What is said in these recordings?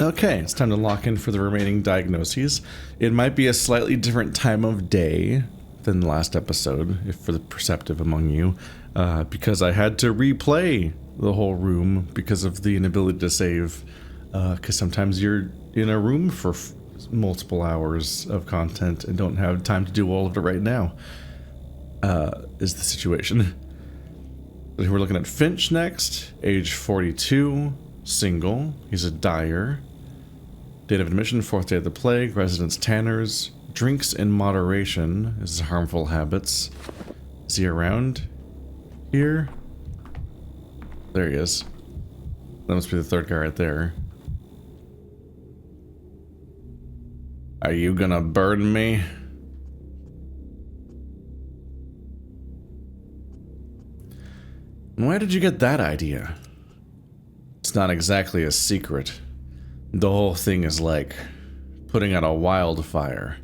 Okay, it's time to lock in for the remaining diagnoses. It might be a slightly different time of day than the last episode, if for the perceptive among you, because I had to replay the whole room because of the inability to save, because sometimes you're in a room for multiple hours of content and don't have time to do all of it right now, is the situation. So we're looking at Finch next, age 42, single, he's a dyer. Date of admission, 4th day of the plague, residence Tanners, drinks in moderation, his harmful habits. Is he around here? There he is. That must be the third guy right there. Are you gonna burn me? Where did you get that idea? It's not exactly a secret. The whole thing is like putting out a wildfire.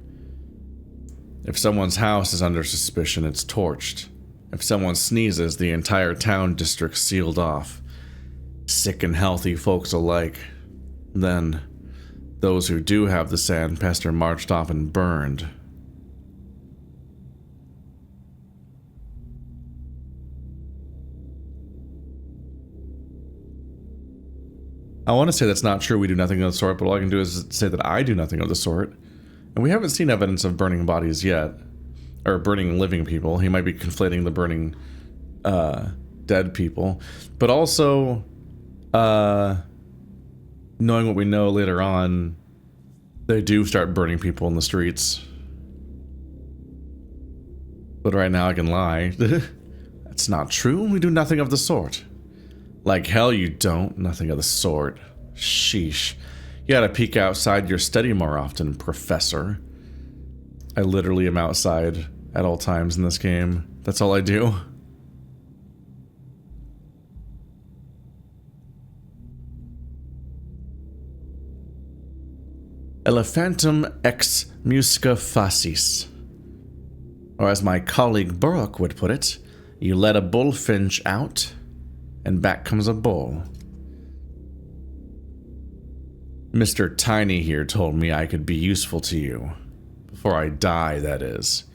If someone's house is under suspicion, it's torched. If someone sneezes, the entire town district's sealed off. Sick and healthy folks alike. Then, those who do have the sandpest are marched off and burned. I want to say that's not true, we do nothing of the sort, but all I can do is say that I do nothing of the sort. And we haven't seen evidence of burning bodies yet. Or burning living people. He might be conflating the burning dead people. But also, knowing what we know later on, they do start burning people in the streets. But right now I can lie. That's not true, we do nothing of the sort. Like hell you don't. Nothing of the sort. Sheesh. You gotta peek outside your study more often, Professor. I literally am outside at all times in this game. That's all I do. Elephantum ex musca facis. Or as my colleague Burrock would put it, you let a bullfinch out, and back comes a bull. Mr. Tiny here told me I could be useful to you. Before I die, that is.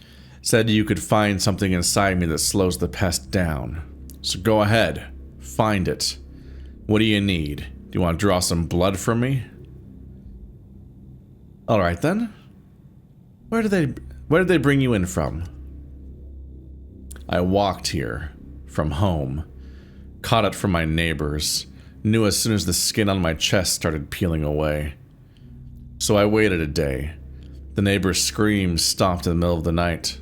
Said you could find something inside me that slows the pest down. So go ahead, find it. What do you need? Do you want to draw some blood from me? Alright then. Where did they bring you in from? I walked here. From home. Caught it from my neighbors. Knew as soon as the skin on my chest started peeling away. So I waited a day. The neighbors' screams stopped in the middle of the night.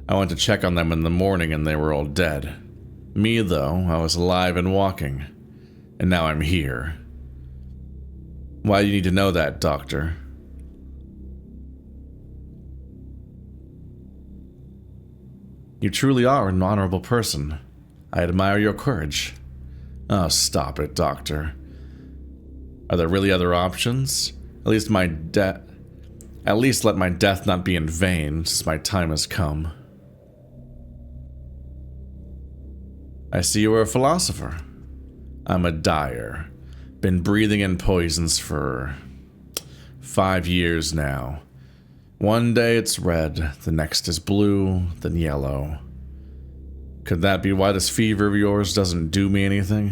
I went to check on them in the morning and they were all dead. Me, though, I was alive and walking. And now I'm here. Why do you need to know that, Doctor? You truly are an honorable person. I admire your courage. Oh, stop it, Doctor. Are there really other options? At least let my death not be in vain, since my time has come. I see you are a philosopher. I'm a dyer. Been breathing in poisons for 5 years now. One day it's red, the next is blue, then yellow. Could that be why this fever of yours doesn't do me anything?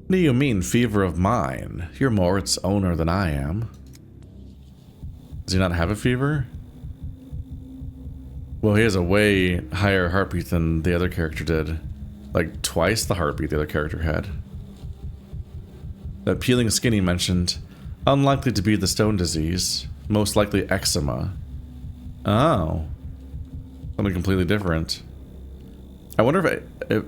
What do you mean, fever of mine? You're more its owner than I am. Does he not have a fever? Well, he has a way higher heartbeat than the other character did. Like, twice the heartbeat the other character had. That peeling skin he mentioned, unlikely to be the stone disease, most likely eczema. Oh. Something completely different. I wonder if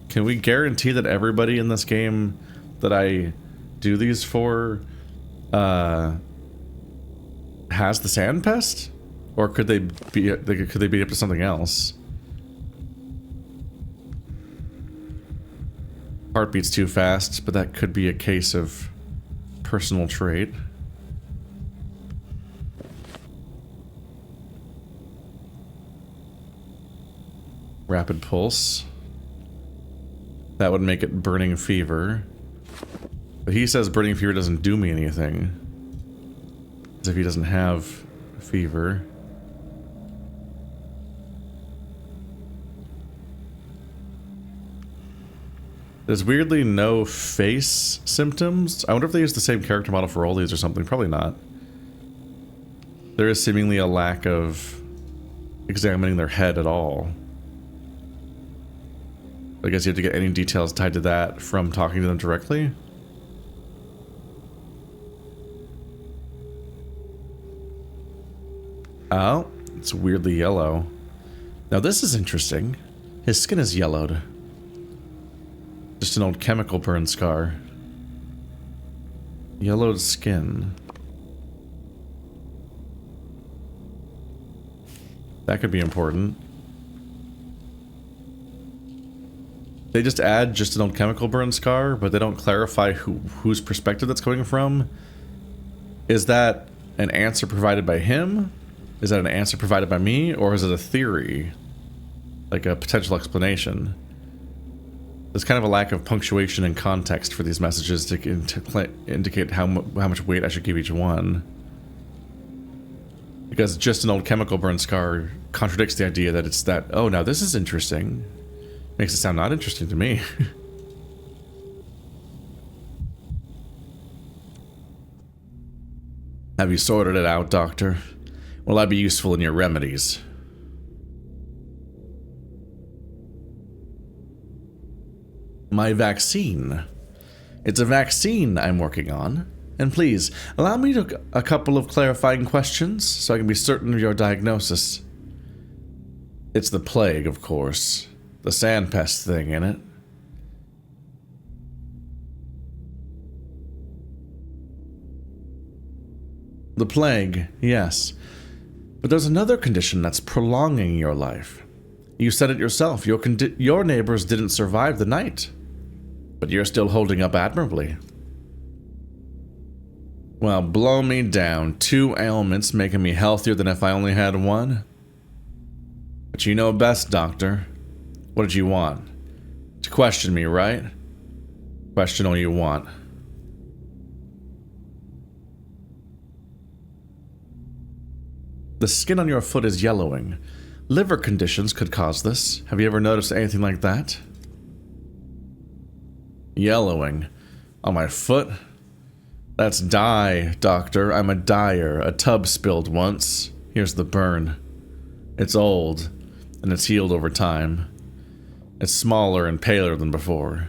can we guarantee that everybody in this game that I do these for has the sandpest? Or could they be up to something else? Heartbeat's too fast, but that could be a case of personal trait. Rapid pulse. That would make it burning fever. But he says burning fever doesn't do me anything. As if he doesn't have fever. There's weirdly no face symptoms. I wonder if they use the same character model for all these or something. Probably not. There is seemingly a lack of examining their head at all. I guess you have to get any details tied to that from talking to them directly. Oh, it's weirdly yellow. Now this is interesting. His skin is yellowed. Just an old chemical burn scar. Yellowed skin. That could be important. They just add just an old chemical burn scar, but they don't clarify whose perspective that's coming from. Is that an answer provided by him? Is that an answer provided by me? Or is it a theory? Like a potential explanation? There's kind of a lack of punctuation and context for these messages to indicate how much weight I should give each one. Because just an old chemical burn scar contradicts the idea that it's that, oh, now this is interesting. Makes it sound not interesting to me. Have you sorted it out, Doctor? Will I be useful in your remedies? My vaccine. It's a vaccine I'm working on. And please, allow me a couple of clarifying questions so I can be certain of your diagnosis. It's the plague, of course. The sand pest thing, innit? The plague, yes. But there's another condition that's prolonging your life. You said it yourself, your neighbors didn't survive the night. But you're still holding up admirably. Well, blow me down. 2 ailments making me healthier than if I only had one. But you know best, Doctor. What did you want? To question me, right? Question all you want. The skin on your foot is yellowing. Liver conditions could cause this. Have you ever noticed anything like that? Yellowing. On my foot? That's dye, Doctor. I'm a dyer. A tub spilled once. Here's the burn. It's old, and it's healed over time. It's smaller and paler than before.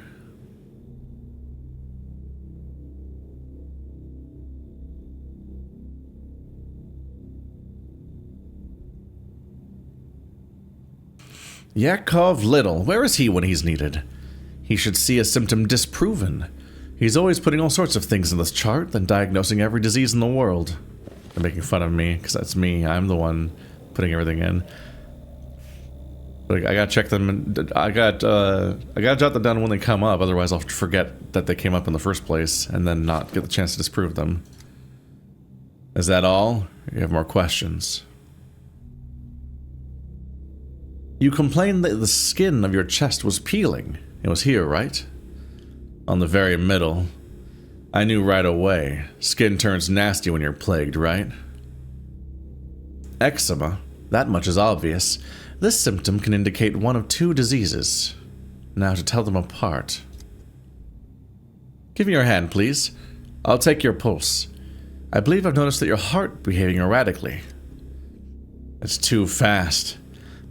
Yakov Little, where is he when he's needed? He should see a symptom disproven. He's always putting all sorts of things in this chart, then diagnosing every disease in the world. They're making fun of me, because that's me. I'm the one putting everything in. But I gotta check them. I gotta jot them down when they come up, otherwise I'll forget that they came up in the first place, and then not get the chance to disprove them. Is that all? You have more questions. You complained that the skin of your chest was peeling. It was here, right? On the very middle. I knew right away. Skin turns nasty when you're plagued, right? Eczema. That much is obvious. This symptom can indicate one of 2 diseases. Now to tell them apart. Give me your hand, please. I'll take your pulse. I believe I've noticed that your heart behaving erratically. It's too fast.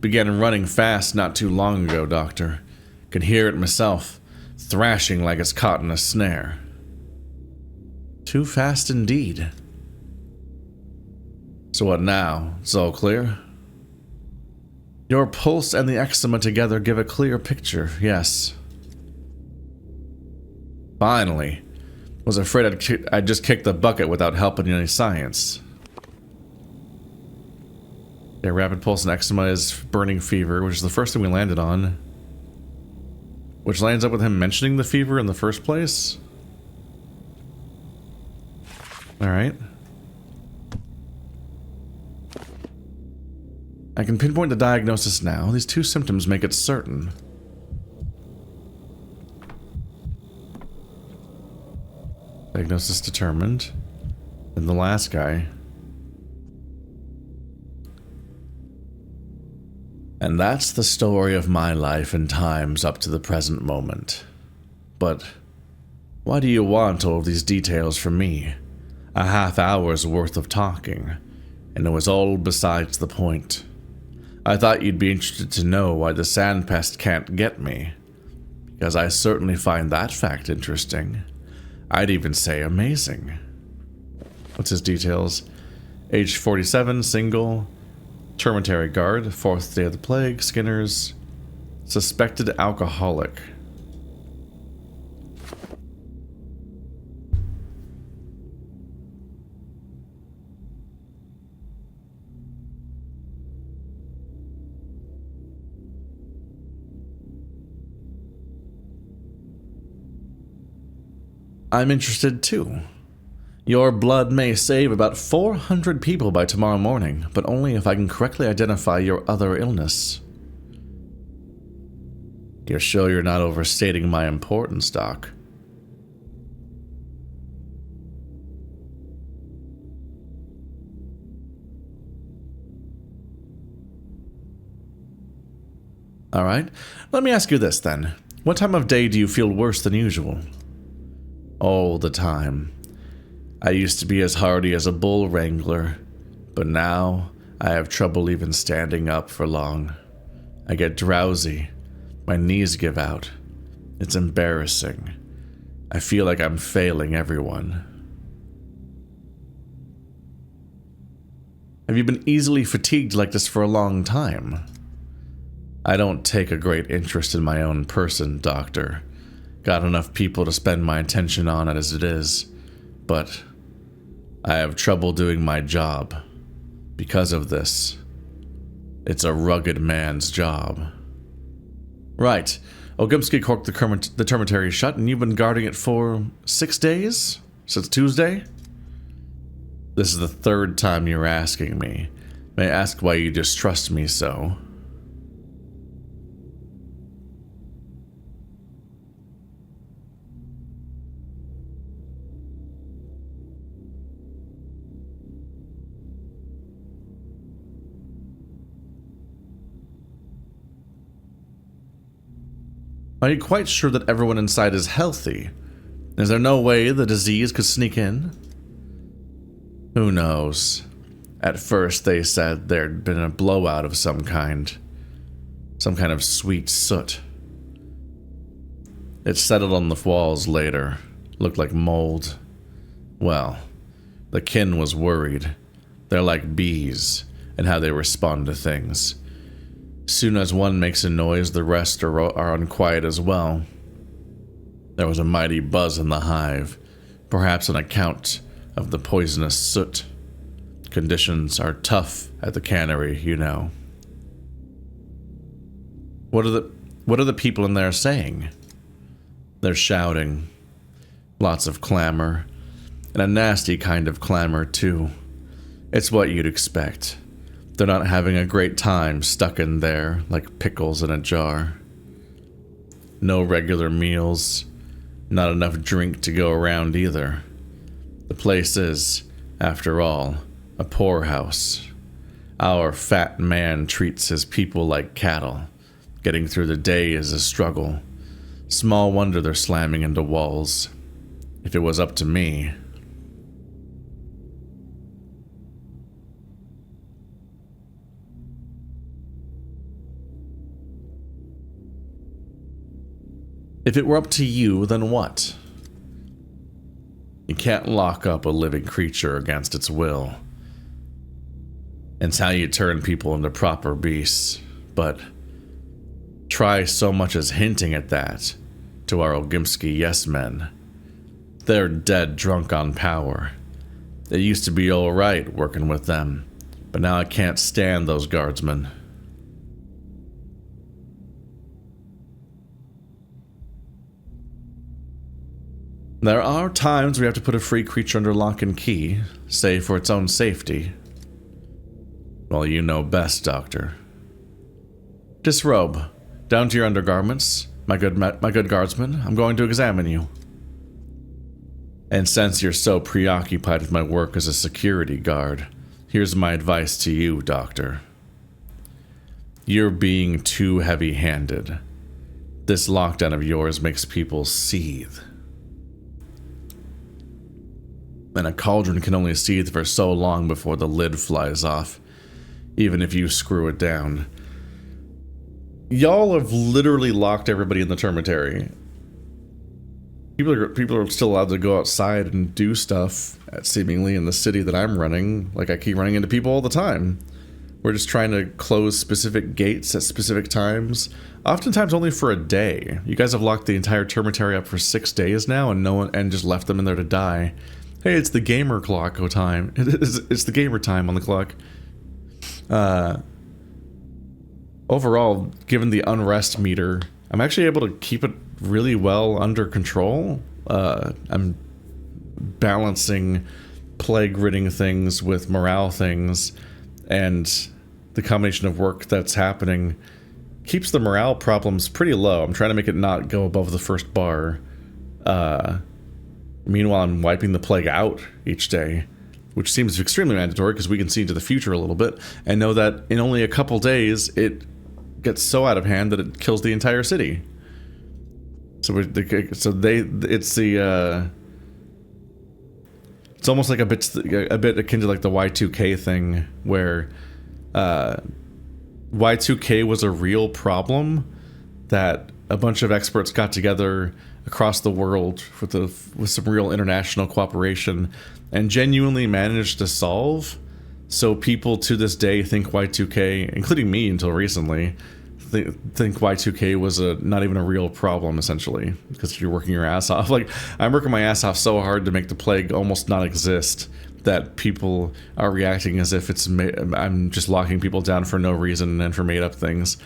Began running fast not too long ago, Doctor. Can hear it myself. Thrashing like it's caught in a snare. Too fast indeed. So what now? It's all clear? Your pulse and the eczema together give a clear picture, yes. Finally. Was afraid I'd just kick the bucket without helping in any science. Yeah, rapid pulse and eczema is burning fever, which is the first thing we landed on. Which lines up with him mentioning the fever in the first place. Alright. I can pinpoint the diagnosis now. These 2 symptoms make it certain. Diagnosis determined. And the last guy. And that's the story of my life and times up to the present moment. But why do you want all these details from me? A half hour's worth of talking, and it was all besides the point. I thought you'd be interested to know why the sandpest can't get me, because I certainly find that fact interesting. I'd even say amazing. What's his details? Age 47, single, termitary guard, 4th day of the plague, Skinners, suspected alcoholic. I'm interested too. Your blood may save about 400 people by tomorrow morning, but only if I can correctly identify your other illness. You're sure you're not overstating my importance, Doc? Alright, let me ask you this then. What time of day do you feel worse than usual? All the time. I used to be as hardy as a bull wrangler, but now I have trouble even standing up for long. I get drowsy. My knees give out. It's embarrassing. I feel like I'm failing everyone. Have you been easily fatigued like this for a long time? I don't take a great interest in my own person, Doctor. Got enough people to spend my attention on as it is, but I have trouble doing my job. Because of this. It's a rugged man's job. Right. Ogimsky corked the termitary shut, and you've been guarding it for 6 days? Since Tuesday? This is the 3rd time you're asking me. May I ask why you distrust me so? Are you quite sure that everyone inside is healthy? Is there no way the disease could sneak in? Who knows? At first they said there'd been a blowout of some kind. Some kind of sweet soot. It settled on the walls later. Looked like mold. Well, the kin was worried. They're like bees, and how they respond to things. Soon as one makes a noise, the rest are unquiet as well. There was a mighty buzz in the hive, perhaps on account of the poisonous soot. Conditions are tough at the cannery, you know. What are the people in there saying? They're shouting. Lots of clamor, and a nasty kind of clamor too. It's what you'd expect. They're not having a great time stuck in there like pickles in a jar. No regular meals, not enough drink to go around either. The place is, after all, a poorhouse. Our fat man treats his people like cattle. Getting through the day is a struggle. Small wonder they're slamming into walls. If it was up to me... If it were up to you, then what? You can't lock up a living creature against its will. It's how you turn people into proper beasts, but try so much as hinting at that to our Ogimsky yes-men. They're dead drunk on power. It used to be alright working with them, but now I can't stand those guardsmen. There are times we have to put a free creature under lock and key, say for its own safety. Well, you know best, Doctor. Disrobe. Down to your undergarments, my good guardsman. I'm going to examine you. And since you're so preoccupied with my work as a security guard, here's my advice to you, Doctor. You're being too heavy-handed. This lockdown of yours makes people seethe. And a cauldron can only seethe for so long before the lid flies off, even if you screw it down. Y'all have literally locked everybody in the termitary. People are still allowed to go outside and do stuff, seemingly in the city that I'm running. Like, I keep running into people all the time. We're just trying to close specific gates at specific times, oftentimes only for a day. You guys have locked the entire termitary up for 6 days now, and just left them in there to die. Hey, it's the gamer clock time. It's the gamer time on the clock. Overall, given the unrest meter, I'm actually able to keep it really well under control. I'm balancing plague-ridding things with morale things, and the combination of work that's happening keeps the morale problems pretty low. I'm trying to make it not go above the first bar. Meanwhile, I'm wiping the plague out each day, which seems extremely mandatory because we can see into the future a little bit and know that in only a couple days it gets so out of hand that it kills the entire city. It's almost like a bit akin to like the Y2K thing, where Y2K was a real problem that a bunch of experts got together across the world with some real international cooperation and genuinely managed to solve. So people to this day think Y2K, including me until recently, think Y2K was not even a real problem, essentially, because you're working your ass off. Like, I'm working my ass off so hard to make the plague almost not exist that people are reacting as if I'm just locking people down for no reason and for made up things.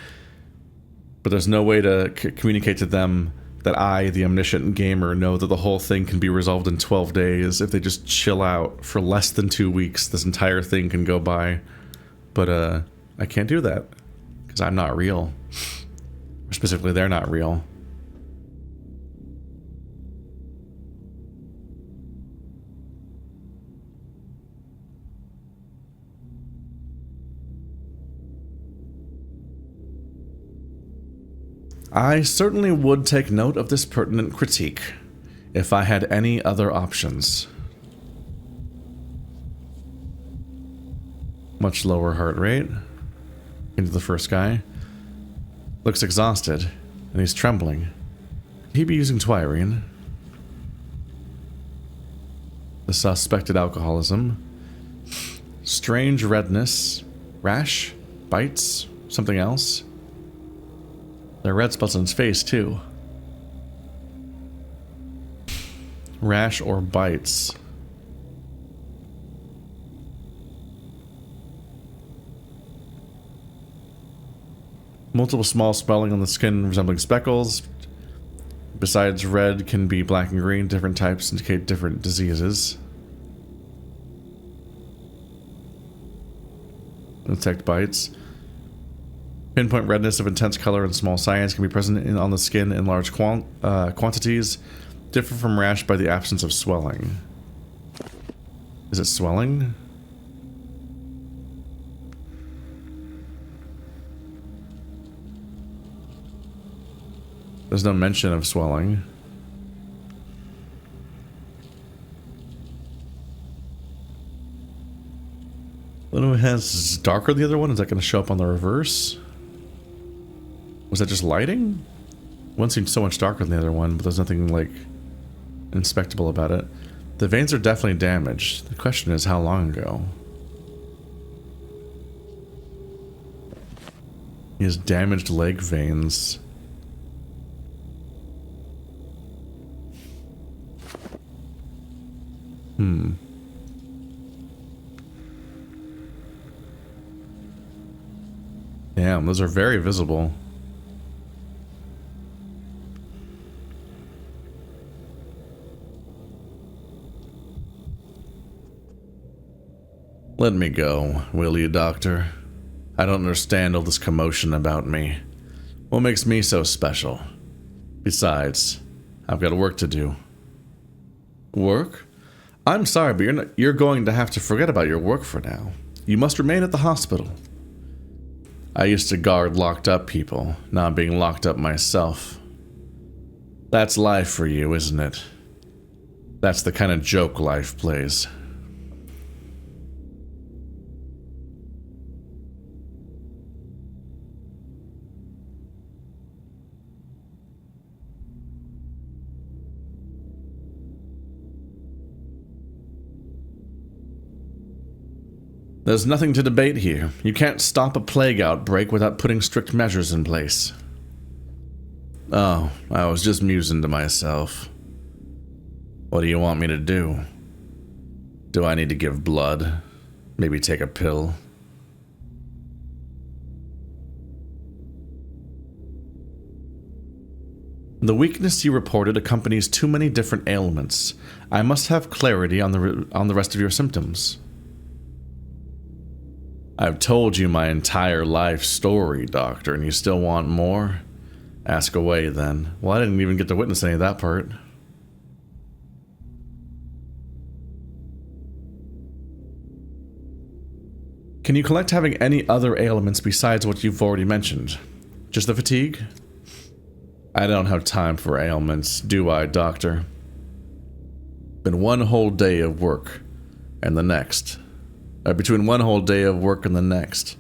But there's no way to communicate to them that I, the omniscient gamer, know that the whole thing can be resolved in 12 days. If they just chill out for less than 2 weeks, this entire thing can go by. But I can't do that because I'm not real. Or specifically, they're not real. I certainly would take note of this pertinent critique if I had any other options. Much lower heart rate. Into the first guy. Looks exhausted, and he's trembling. Could he be using Twirine? The suspected alcoholism. Strange redness. Rash? Bites? Something else? There are red spots on his face, too. Rash or bites. Multiple small swelling on the skin resembling speckles. Besides red, can be black and green. Different types indicate different diseases. Insect bites. Pinpoint redness of intense color and small size can be present on the skin in large quantities. Differ from rash by the absence of swelling. Is it swelling? There's no mention of swelling. The one who has darker than the other one, is that going to show up on the reverse? Was that just lighting? One seemed so much darker than the other one, but there's nothing, like, inspectable about it. The veins are definitely damaged. The question is, how long ago? He has damaged leg veins. Damn, those are very visible. Let me go, will you, Doctor? I don't understand all this commotion about me. What makes me so special? Besides, I've got work to do. Work? I'm sorry, but you're going to have to forget about your work for now. You must remain at the hospital. I used to guard locked up people, now I'm being locked up myself. That's life for you, isn't it? That's the kind of joke life plays. There's nothing to debate here. You can't stop a plague outbreak without putting strict measures in place. Oh, I was just musing to myself. What do you want me to do? Do I need to give blood? Maybe take a pill? The weakness you reported accompanies too many different ailments. I must have clarity on the rest of your symptoms. I've told you my entire life story, Doctor, and you still want more? Ask away, then. Well, I didn't even get to witness any of that part. Can you collect having any other ailments besides what you've already mentioned? Just the fatigue? I don't have time for ailments, do I, Doctor? Been one whole day of work, and the next. Between one whole day of work and the next.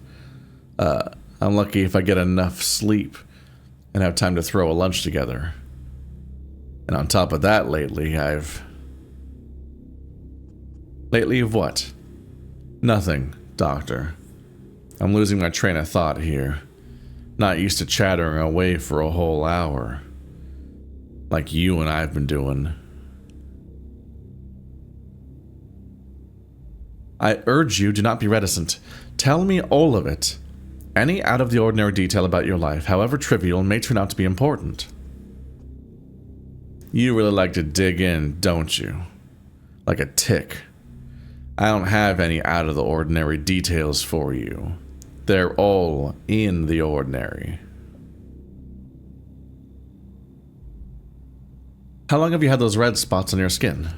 I'm lucky if I get enough sleep and have time to throw a lunch together. And on top of that, lately of what? Nothing, Doctor. I'm losing my train of thought here. Not used to chattering away for a whole hour. Like you and I've been doing. I urge you, do not be reticent. Tell me all of it. Any out-of-the-ordinary detail about your life, however trivial, may turn out to be important. You really like to dig in, don't you? Like a tick. I don't have any out-of-the-ordinary details for you. They're all in the ordinary. How long have you had those red spots on your skin?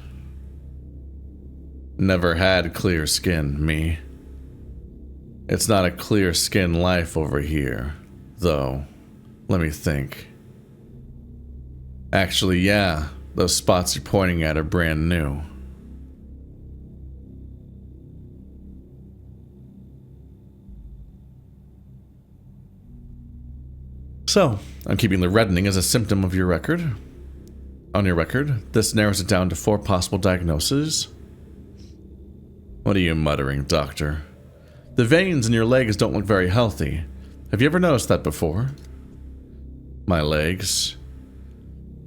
Never had clear skin, me. It's not a clear skin life over here, though. Let me think. Actually, yeah, those spots you're pointing at are brand new. So, I'm keeping the reddening as a symptom of your record. On your record, this narrows it down to 4 possible diagnoses. What are you muttering, Doctor? The veins in your legs don't look very healthy. Have you ever noticed that before? My legs?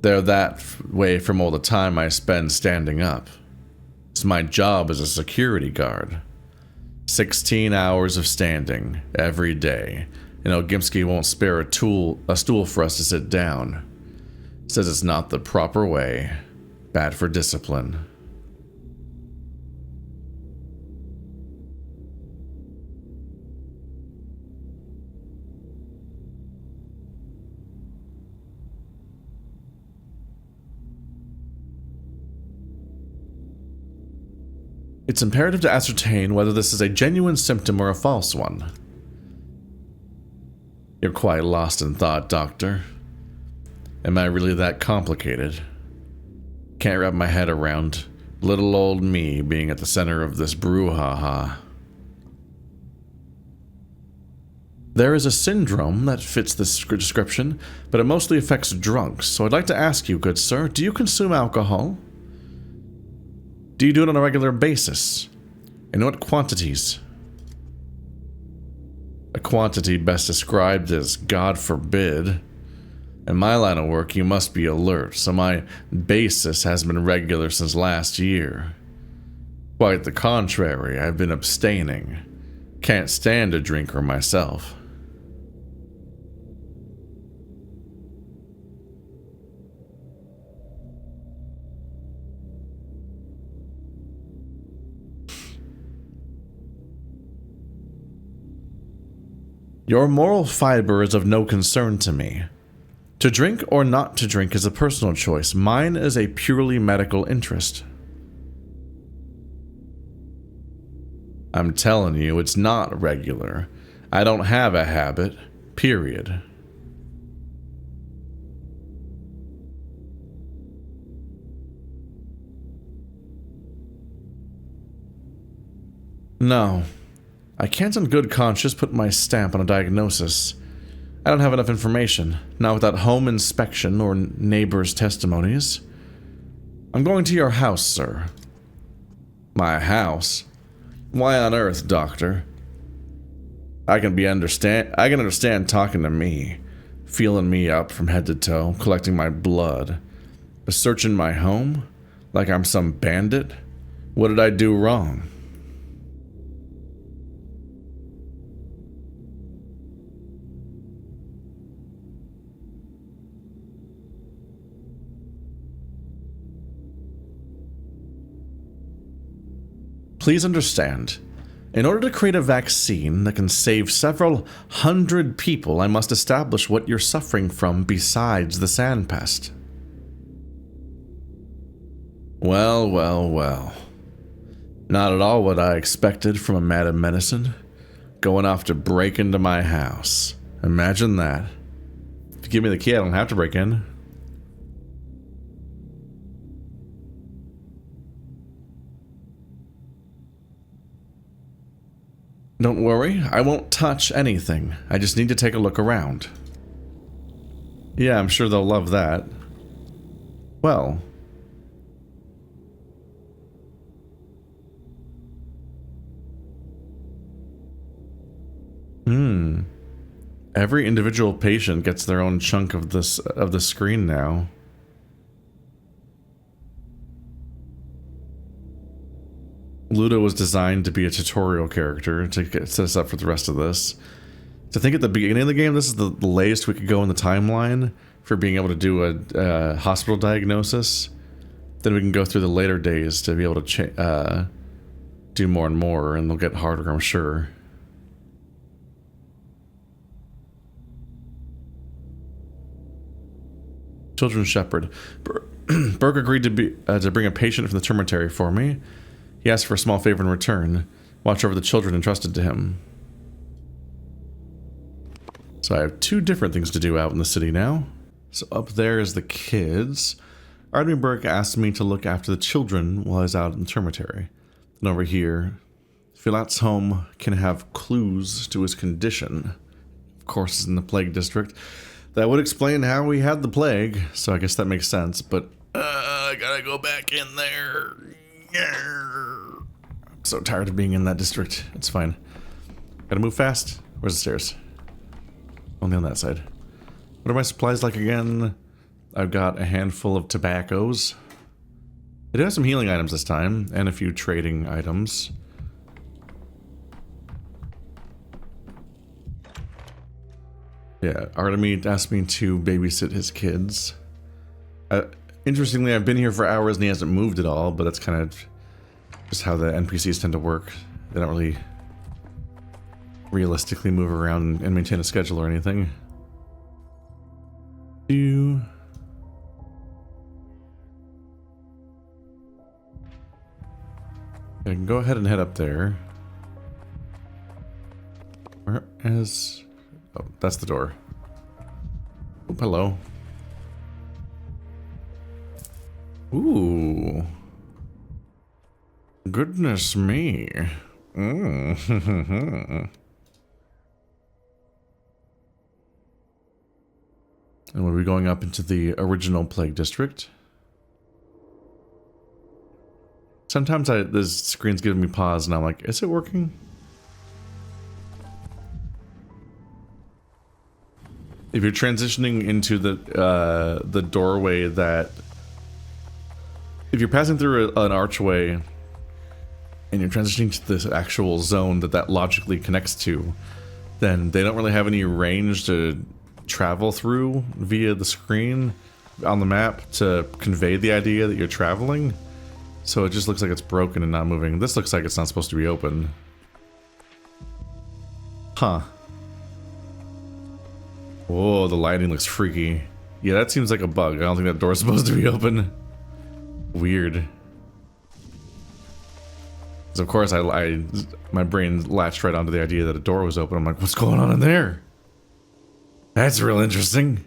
They're that way from all the time I spend standing up. It's my job as a security guard. 16 hours of standing, every day. And Ogimsky won't spare a stool for us to sit down. Says it's not the proper way. Bad for discipline. It's imperative to ascertain whether this is a genuine symptom or a false one. You're quite lost in thought, Doctor. Am I really that complicated? Can't wrap my head around little old me being at the center of this brouhaha. There is a syndrome that fits this description, but it mostly affects drunks, so I'd like to ask you, good sir, do you consume alcohol? Do you do it on a regular basis? In what quantities? A quantity best described as God forbid. In my line of work, you must be alert, so my basis has been regular since last year. Quite the contrary, I've been abstaining. Can't stand a drinker myself. Your moral fiber is of no concern to me. To drink or not to drink is a personal choice. Mine is a purely medical interest. I'm telling you, it's not regular. I don't have a habit, period. No, I can't in good conscience put my stamp on a diagnosis. I don't have enough information, not without home inspection or neighbors' testimonies. I'm going to your house, sir. My house? Why on earth, doctor? I can understand talking to me, feeling me up from head to toe, collecting my blood. But searching my home? Like I'm some bandit? What did I do wrong? Please understand, in order to create a vaccine that can save several hundred people, I must establish what you're suffering from besides the sand pest. Well, well, well. Not at all what I expected from a man of medicine. Going off to break into my house. Imagine that. If you give me the key, I don't have to break in. Don't worry, I won't touch anything. I just need to take a look around. Yeah, I'm sure they'll love that. Well. Every individual patient gets their own chunk of the screen now. Ludo was designed to be a tutorial character to set us up for the rest of this. To think at the beginning of the game, this is the latest we could go in the timeline for being able to do a hospital diagnosis. Then we can go through the later days to be able to do more and more, and they'll get harder, I'm sure. Children's Shepherd. Burke agreed to bring a patient from the termitary for me. He asked for a small favor in return. Watch over the children entrusted to him. So I have two different things to do out in the city now. So up there is the kids. Artemis Burke asked me to look after the children while I was out in the termitary. And over here, Filat's home can have clues to his condition. Of course, it's in the plague district. That would explain how we had the plague, so I guess that makes sense, but I gotta go back in there. I'm so tired of being in that district. It's fine. Gotta move fast. Where's the stairs? Only on that side. What are my supplies like again? I've got a handful of tobaccos. I do have some healing items this time, and a few trading items. Yeah, Artemis asked me to babysit his kids. Interestingly, I've been here for hours and he hasn't moved at all, but that's kind of just how the NPCs tend to work. They don't really realistically move around and maintain a schedule or anything. I can go ahead and head up there. Where is... Oh, that's the door. Oh, hello. Ooh. Goodness me. And we'll be going up into the original plague district. Sometimes this screen's giving me pause and I'm like, is it working? If you're transitioning into the doorway that... If you're passing through an archway and you're transitioning to this actual zone that logically connects to, then they don't really have any range to travel through via the screen on the map to convey the idea that you're traveling. So it just looks like it's broken and not moving. This looks like it's not supposed to be open. Huh. Whoa, the lighting looks freaky. Yeah, that seems like a bug. I don't think that door's supposed to be open. Weird. So of course, my brain latched right onto the idea that a door was open. I'm like, what's going on in there? That's real interesting.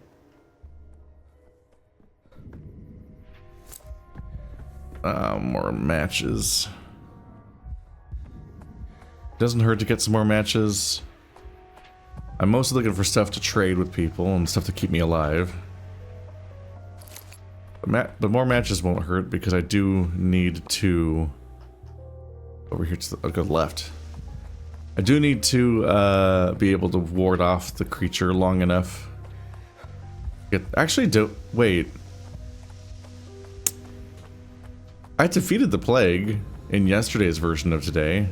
More matches. Doesn't hurt to get some more matches. I'm mostly looking for stuff to trade with people and stuff to keep me alive. But more matches won't hurt because I do need to... Over here to the, I'll go left. I do need to be able to ward off the creature long enough. Wait. I defeated the plague in yesterday's version of today.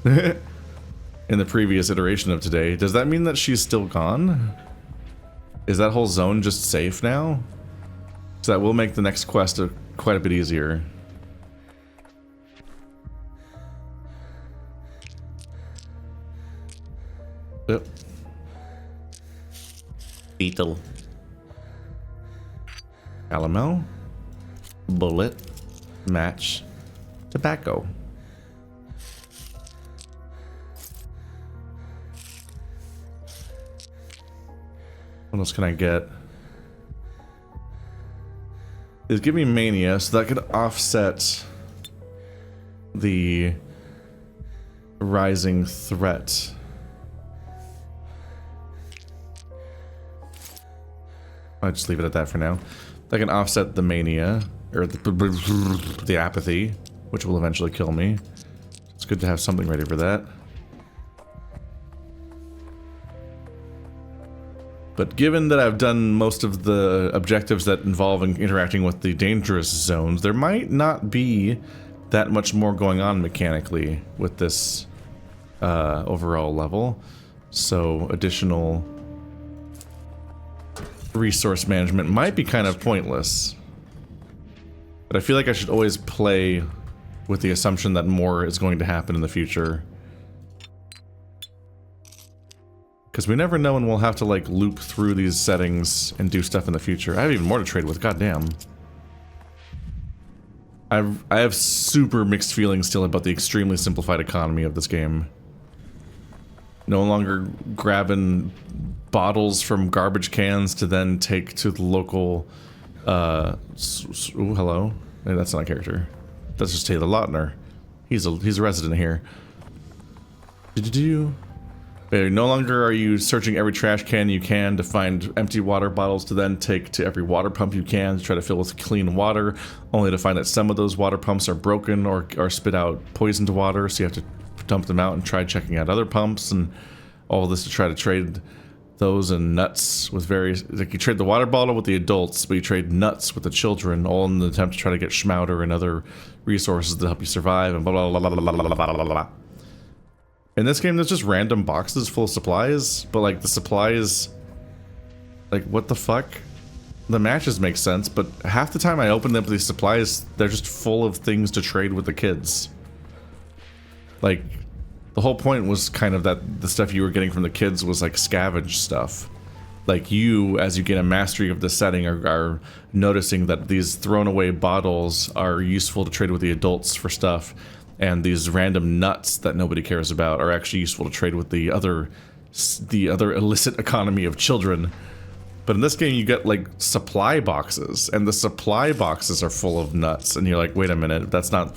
In the previous iteration of today. Does that mean that she's still gone? Is that whole zone just safe now? So that will make the next quest quite a bit easier. Yep. Beetle. Calamel. Bullet. Match. Tobacco. What else can I get? It's giving me mania, so that could offset the rising threat. I'll just leave it at that for now. That can offset the mania, or the apathy, which will eventually kill me. It's good to have something ready for that. But given that I've done most of the objectives that involve interacting with the dangerous zones, there might not be that much more going on mechanically with this overall level. So additional resource management might be kind of pointless. But I feel like I should always play with the assumption that more is going to happen in the future. Because we never know when we'll have to, like, loop through these settings and do stuff in the future. I have even more to trade with, goddamn. I have super mixed feelings still about the extremely simplified economy of this game. No longer grabbing bottles from garbage cans to then take to the local, ooh, hello. Hey, that's not a character. That's just Taylor Lautner. He's a resident here. No longer are you searching every trash can you can to find empty water bottles to then take to every water pump you can to try to fill with clean water, only to find that some of those water pumps are broken or spit out poisoned water, so you have to dump them out and try checking out other pumps, and all this to try to trade those and nuts with various... Like, you trade the water bottle with the adults, but you trade nuts with the children, all in the attempt to try to get schmouder and other resources to help you survive, and blah blah blah blah blah blah blah blah blah. In this game, there's just random boxes full of supplies, but, like, the supplies... Like, what the fuck? The matches make sense, but half the time I open up these supplies, they're just full of things to trade with the kids. Like, the whole point was kind of that the stuff you were getting from the kids was, like, scavenge stuff. Like, you, as you gain a mastery of the setting, are noticing that these thrown away bottles are useful to trade with the adults for stuff. And these random nuts that nobody cares about are actually useful to trade with the other illicit economy of children. But in this game, you get, like, supply boxes, and the supply boxes are full of nuts, and you're like, wait a minute, that's not...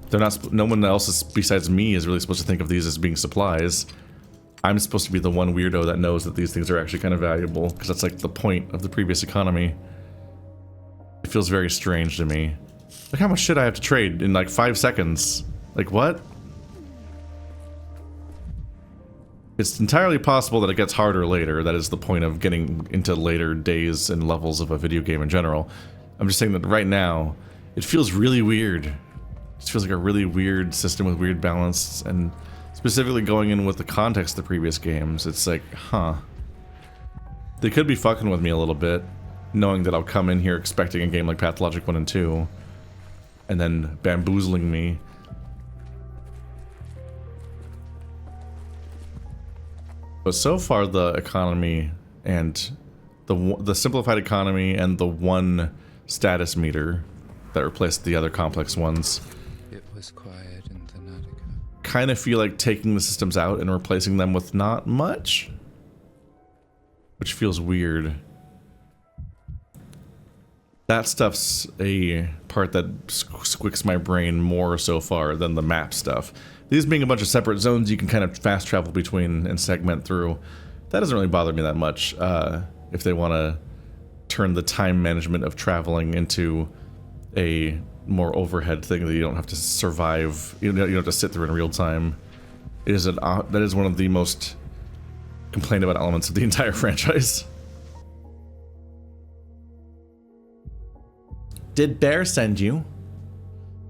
They're not... No one else besides me is really supposed to think of these as being supplies. I'm supposed to be the one weirdo that knows that these things are actually kind of valuable, because that's, like, the point of the previous economy. It feels very strange to me. Look how much shit I have to trade in, like, 5 seconds. Like, what? It's entirely possible that it gets harder later. That is the point of getting into later days and levels of a video game in general. I'm just saying that right now, it feels really weird. It feels like a really weird system with weird balance, and specifically going in with the context of the previous games, it's like, huh. They could be fucking with me a little bit, knowing that I'll come in here expecting a game like Pathologic 1 and 2, and then bamboozling me. But so far, the economy and the simplified economy and the one status meter that replaced the other complex ones. It was quiet in Thanatica. Kind of feel like taking the systems out and replacing them with not much, which feels weird. That stuff's a part that squicks my brain more so far than the map stuff. These being a bunch of separate zones you can kind of fast travel between and segment through, that doesn't really bother me that much. If they want to turn the time management of traveling into a more overhead thing that you don't have to survive, you don't have to sit through in real time, that is one of the most complained about elements of the entire franchise. Did Bear send you?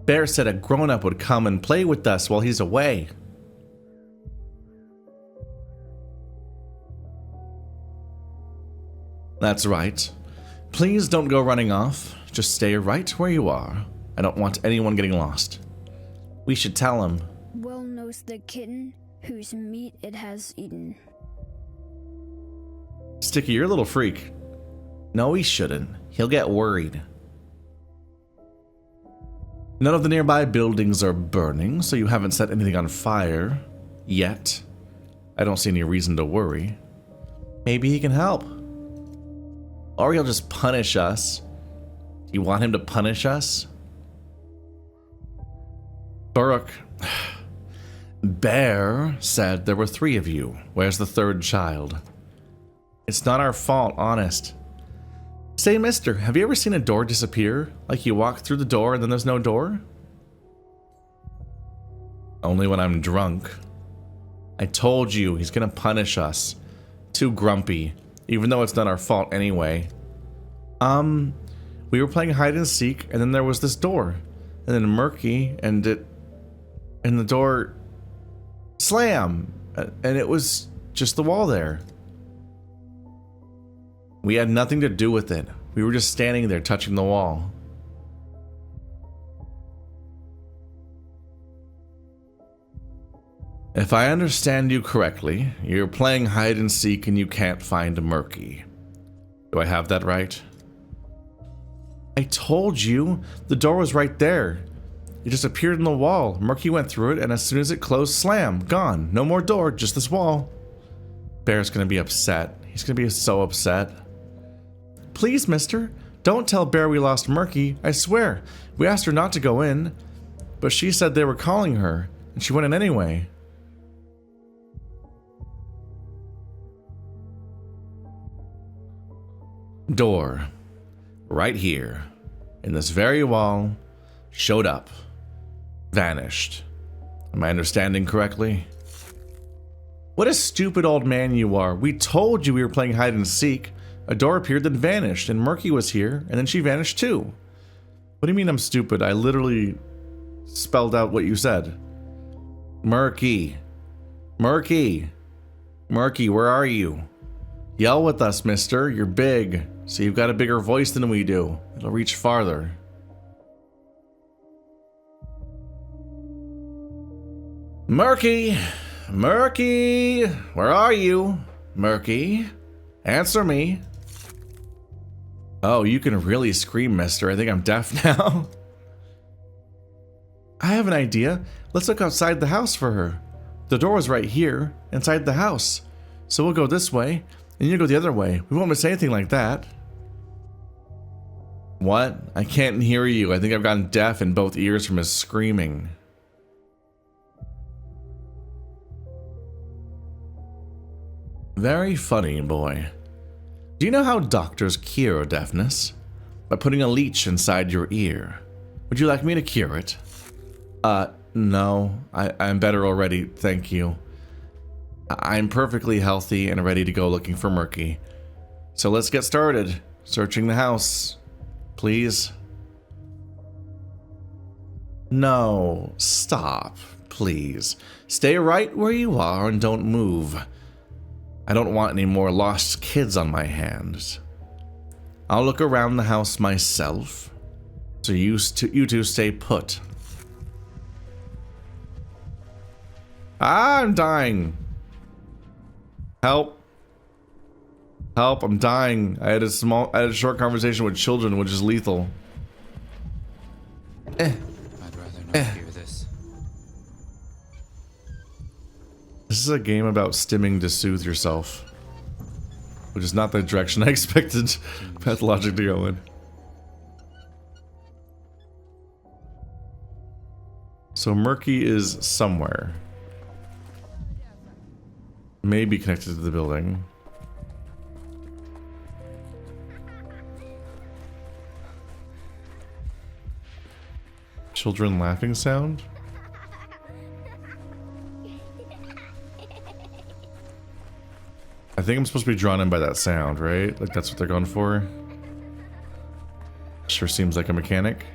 Bear said a grown-up would come and play with us while he's away. That's right. Please don't go running off. Just stay right where you are. I don't want anyone getting lost. We should tell him. Well knows the kitten whose meat it has eaten. Sticky, you're a little freak. No, he shouldn't. He'll get worried. None of the nearby buildings are burning, so you haven't set anything on fire. Yet. I don't see any reason to worry. Maybe he can help. Or he'll just punish us. Do you want him to punish us? Burrock. Bear said there were 3 of you. Where's the 3rd child? It's not our fault, honest. Say, mister, have you ever seen a door disappear? Like you walk through the door and then there's no door? Only when I'm drunk. I told you, he's gonna punish us. Too grumpy, even though it's not our fault anyway. We were playing hide and seek, and then there was this door. And then murky, and the door... Slam! And it was just the wall there. We had nothing to do with it. We were just standing there touching the wall. If I understand you correctly, you're playing hide and seek and you can't find Murky. Do I have that right? I told you, the door was right there. It just appeared in the wall. Murky went through it, and as soon as it closed, slam, gone. No more door, just this wall. Bear's gonna be upset. He's gonna be so upset. Please, mister, don't tell Bear we lost Murky. I swear. We asked her not to go in, but she said they were calling her, and she went in anyway. Door. Right here. In this very wall. Showed up. Vanished. Am I understanding correctly? What a stupid old man you are. We told you we were playing hide and seek. A door appeared then vanished, and Murky was here, and then she vanished too. What do you mean I'm stupid? I literally spelled out what you said. Murky. Murky. Murky, where are you? Yell with us, mister. You're big, so you've got a bigger voice than we do. It'll reach farther. Murky! Murky! Where are you? Murky? Answer me. Oh, you can really scream, mister. I think I'm deaf now. I have an idea. Let's look outside the house for her. The door was right here, inside the house. So we'll go this way, and you go the other way. We won't miss anything like that. What? I can't hear you. I think I've gotten deaf in both ears from his screaming. Very funny, boy. Do you know how doctors cure deafness? By putting a leech inside your ear. Would you like me to cure it? No. I'm better already, thank you. I'm perfectly healthy and ready to go looking for Murky. So let's get started. Searching the house. Please. No. Stop. Please. Stay right where you are and don't move. I don't want any more lost kids on my hands. I'll look around the house myself. So you two stay put. I'm dying. Help. Help, I'm dying. I had a short conversation with children, which is lethal. I'd rather not hear this. This is a game about stimming to soothe yourself. Which is not the direction I expected Pathologic to go in. So Murky is somewhere. Maybe connected to the building. Children laughing sound? I think I'm supposed to be drawn in by that sound, right? Like that's what they're going for. Sure seems like a mechanic.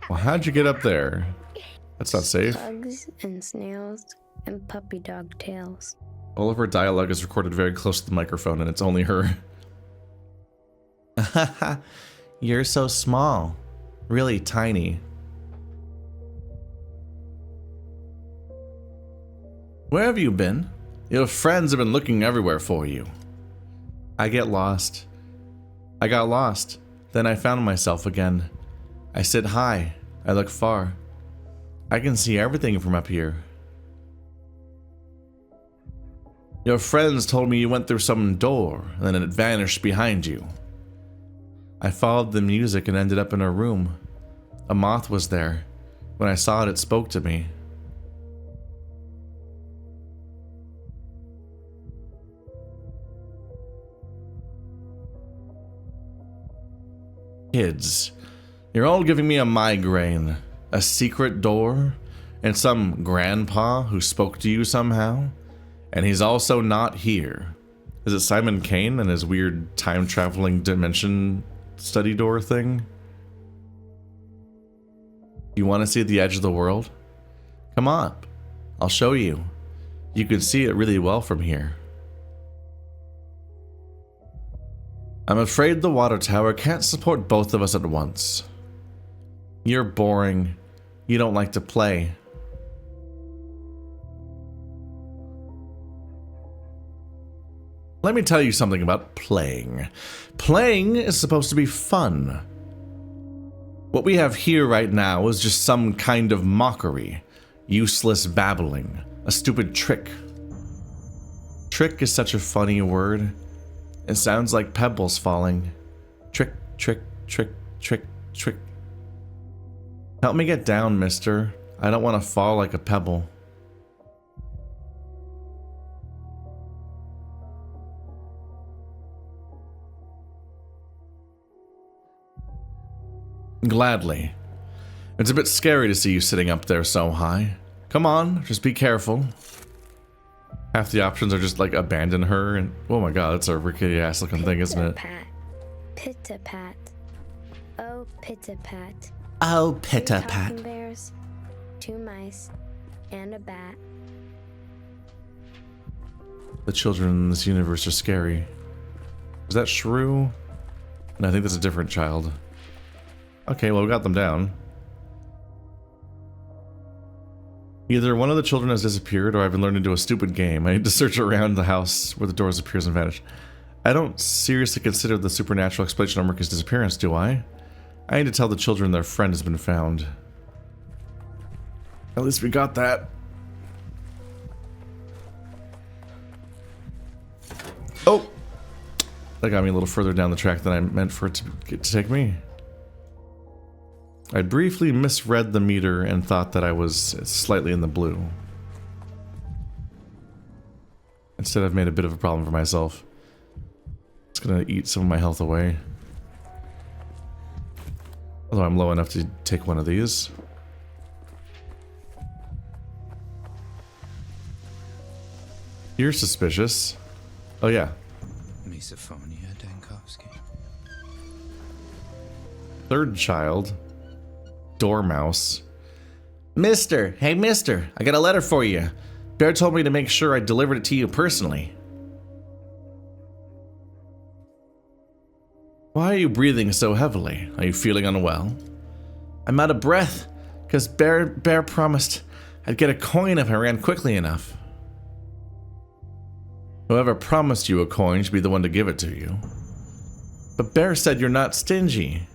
Well, how'd you get up there? That's not safe. Bugs and snails and puppy dog tails. All of her dialogue is recorded very close to the microphone, and it's only her. You're so small. Really tiny. Where have you been? Your friends have been looking everywhere for you. I get lost. I got lost. Then I found myself again. I sit high. I look far. I can see everything from up here. Your friends told me you went through some door, and then it vanished behind you. I followed the music and ended up in a room. A moth was there. When I saw it, it spoke to me. Kids, you're all giving me a migraine. A secret door? And some grandpa who spoke to you somehow? And he's also not here. Is it Simon Kane and his weird time-traveling dimension study door thing? You want to see the edge of the world? Come up. I'll show you. You can see it really well from here. I'm afraid the water tower can't support both of us at once. You're boring. You don't like to play. Let me tell you something about playing. Playing is supposed to be fun. What we have here right now is just some kind of mockery. Useless babbling. A stupid trick. Trick is such a funny word. It sounds like pebbles falling. Trick, trick, trick, trick, trick. Help me get down, mister. I don't want to fall like a pebble. Gladly. It's a bit scary to see you sitting up there so high. Come on, just be careful. Half the options are just like abandon her and oh my god, that's a rickety ass looking thing, isn't it? Pitta-pat. Oh, pitta-pat. Oh, 2 pitta-pat. talking bears, 2 mice, and a bat. The children in this universe are scary. Is that Shrew? No, I think that's a different child. Okay, well, we got them down. Either one of the children has disappeared or I've been learning to do a stupid game. I need to search around the house where the doors appears and vanish. I don't seriously consider the supernatural explanation of Murky's disappearance, do I? I need to tell the children their friend has been found. At least we got that. Oh! That got me a little further down the track than I meant for it to take me. I briefly misread the meter and thought that I was slightly in the blue. Instead, I've made a bit of a problem for myself. It's gonna eat some of my health away. Although I'm low enough to take one of these. You're suspicious. Oh yeah. Misophonia, Dankovsky. Third child. Dormouse. Mister! Hey, mister! I got a letter for you. Bear told me to make sure I delivered it to you personally. Why are you breathing so heavily? Are you feeling unwell? I'm out of breath, because Bear promised I'd get a coin if I ran quickly enough. Whoever promised you a coin should be the one to give it to you. But Bear said you're not stingy.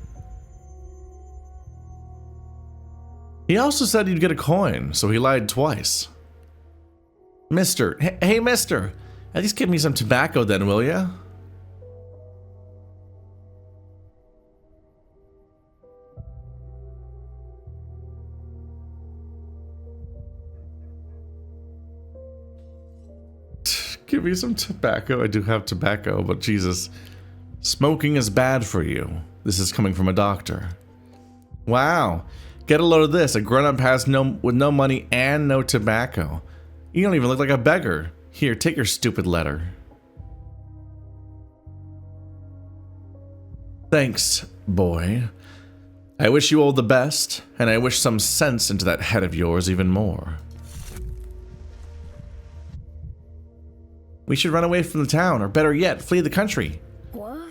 He also said you'd get a coin, so he lied twice. Mister, hey mister, at least give me some tobacco then, will ya? Give me some tobacco. I do have tobacco, but Jesus. Smoking is bad for you. This is coming from a doctor. Wow. Get a load of this. A grown-up has with no money and no tobacco. You don't even look like a beggar. Here, take your stupid letter. Thanks, boy. I wish you all the best, and I wish some sense into that head of yours even more. We should run away from the town, or better yet, flee the country. What?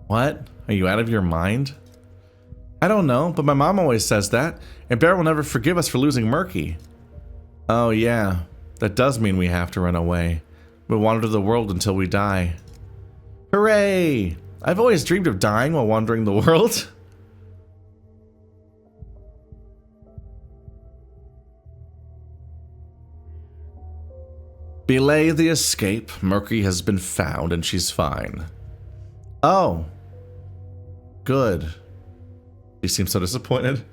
What? Are you out of your mind? I don't know, but my mom always says that, and Bear will never forgive us for losing Murky. Oh yeah, that does mean we have to run away. We'll wander the world until we die. Hooray! I've always dreamed of dying while wandering the world. Belay the escape. Murky has been found and she's fine. Oh. Good. You seem so disappointed.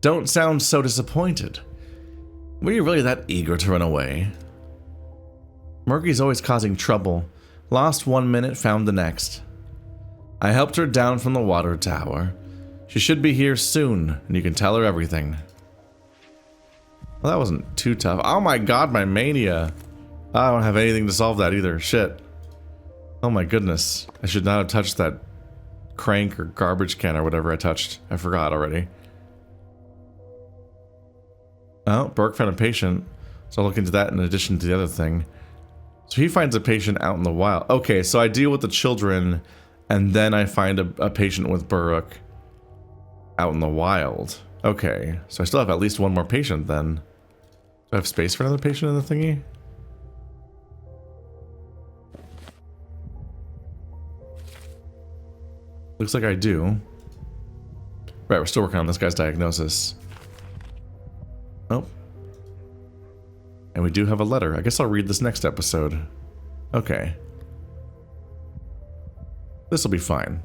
Don't sound so disappointed. Were you really that eager to run away? Murky's always causing trouble. Lost 1 minute, found the next. I helped her down from the water tower. She should be here soon, and you can tell her everything. Well, that wasn't too tough. Oh my god, my mania. I don't have anything to solve that either. Shit. Oh my goodness. I should not have touched that crank or garbage can or whatever I touched. I forgot already. Oh, Burke found a patient. So I'll look into that in addition to the other thing. So he finds a patient out in the wild. Okay, so I deal with the children, and then I find a patient with Burke out in the wild. Okay, so I still have at least one more patient then. Do I have space for another patient in the thingy? Looks like I do. Right, we're still working on this guy's diagnosis. Oh. And we do have a letter. I guess I'll read this next episode. Okay. This'll be fine.